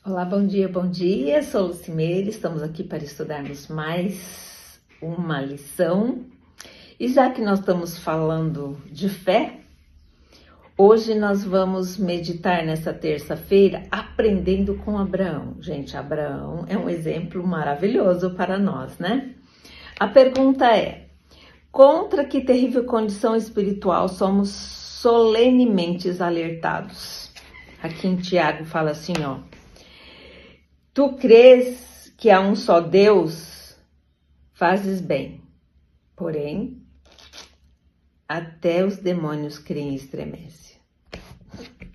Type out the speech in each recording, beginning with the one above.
Olá, bom dia, sou Lucimeire, estamos aqui para estudarmos mais uma lição. E já que nós estamos falando de fé, hoje nós vamos meditar nessa terça-feira aprendendo com Abraão. Gente, Abraão é um exemplo maravilhoso para nós, né? A pergunta é: contra que terrível condição espiritual somos solenemente alertados? Aqui em Tiago fala assim, ó: tu crês que há um só Deus, fazes bem. Porém, até os demônios creem e estremecem.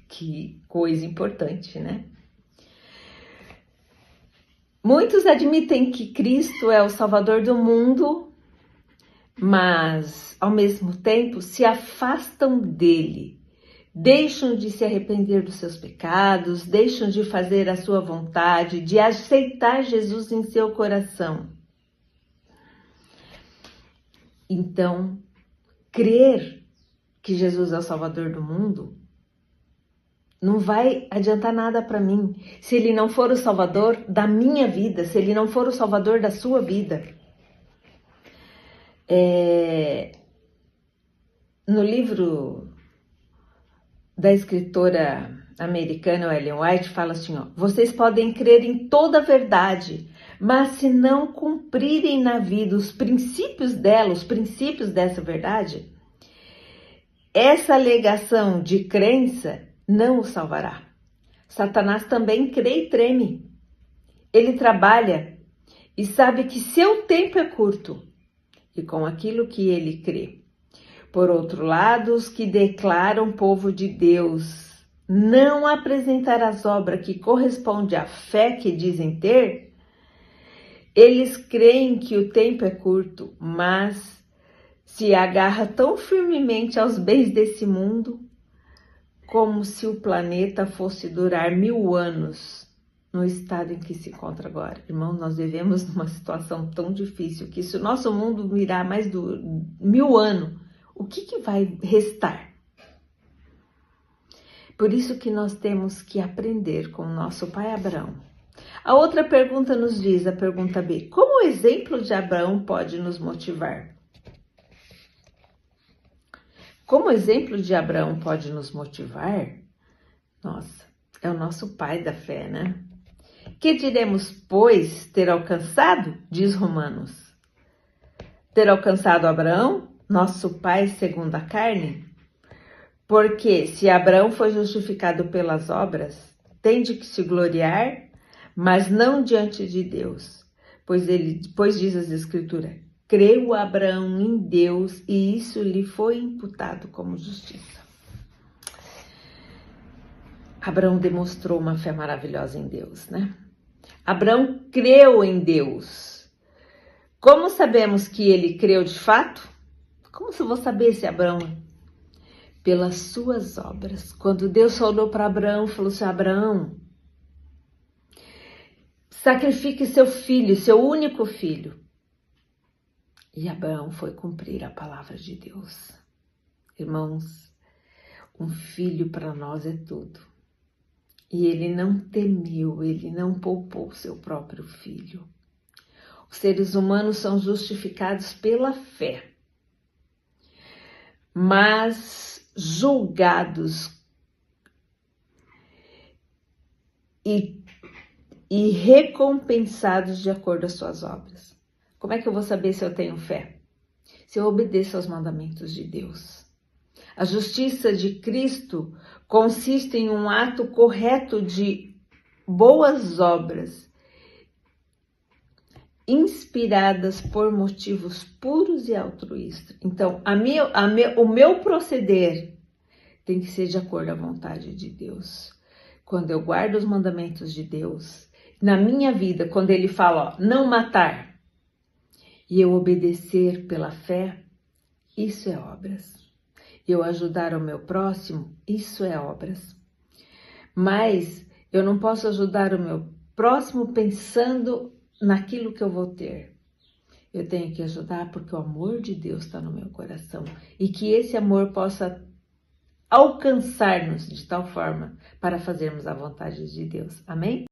Que coisa importante, né? Muitos admitem que Cristo é o Salvador do mundo, mas, ao mesmo tempo, se afastam dele. Deixam de se arrepender dos seus pecados, deixam de fazer a sua vontade, de aceitar Jesus em seu coração. Então, crer que Jesus é o Salvador do mundo não vai adiantar nada para mim se ele não for o Salvador da minha vida, se ele não for o Salvador da sua vida. No livro da escritora americana Ellen White fala assim, ó: vocês podem crer em toda a verdade, mas se não cumprirem na vida os princípios dela, os princípios dessa verdade, essa alegação de crença não o salvará. Satanás também crê e treme. Ele trabalha e sabe que seu tempo é curto, e com aquilo que ele crê. Por outro lado, os que declaram povo de Deus não apresentar as obras que correspondem à fé que dizem ter, eles creem que o tempo é curto, mas se agarra tão firmemente aos bens desse mundo, como se o planeta fosse durar 1000 anos no estado em que se encontra agora. Irmão, nós vivemos numa situação tão difícil que se o nosso mundo virar mais de 1000 anos, o que vai restar? Por isso que nós temos que aprender com o nosso pai Abraão. A outra pergunta nos diz, a pergunta B: como o exemplo de Abraão pode nos motivar? Como o exemplo de Abraão pode nos motivar? Nossa, é o nosso pai da fé, né? Que diremos, pois, ter alcançado? Diz Romanos. Ter alcançado Abraão, nosso pai segundo a carne? Porque se Abraão foi justificado pelas obras, tem de que se gloriar, mas não diante de Deus. Pois diz as Escrituras: creu Abraão em Deus e isso lhe foi imputado como justiça. Abraão demonstrou uma fé maravilhosa em Deus, né? Abraão creu em Deus. Como sabemos que ele creu de fato? Como eu vou saber se Abraão? Pelas suas obras. Quando Deus falou para Abraão, falou assim: Abraão, sacrifique seu filho, seu único filho. E Abraão foi cumprir a palavra de Deus. Irmãos, um filho para nós é tudo. E ele não temeu, ele não poupou seu próprio filho. Os seres humanos são justificados pela fé, mas julgados e recompensados de acordo às suas obras. Como é que eu vou saber se eu tenho fé? Se eu obedeço aos mandamentos de Deus. A justiça de Cristo consiste em um ato correto de boas obras, inspiradas por motivos puros e altruístas. Então, o meu proceder tem que ser de acordo à vontade de Deus. Quando eu guardo os mandamentos de Deus, na minha vida, quando ele fala, ó, não matar, e eu obedecer pela fé, isso é obras. Eu ajudar o meu próximo, isso é obras. Mas eu não posso ajudar o meu próximo pensando naquilo que eu vou ter. Eu tenho que ajudar porque o amor de Deus está no meu coração. E que esse amor possa alcançar-nos de tal forma para fazermos a vontade de Deus. Amém?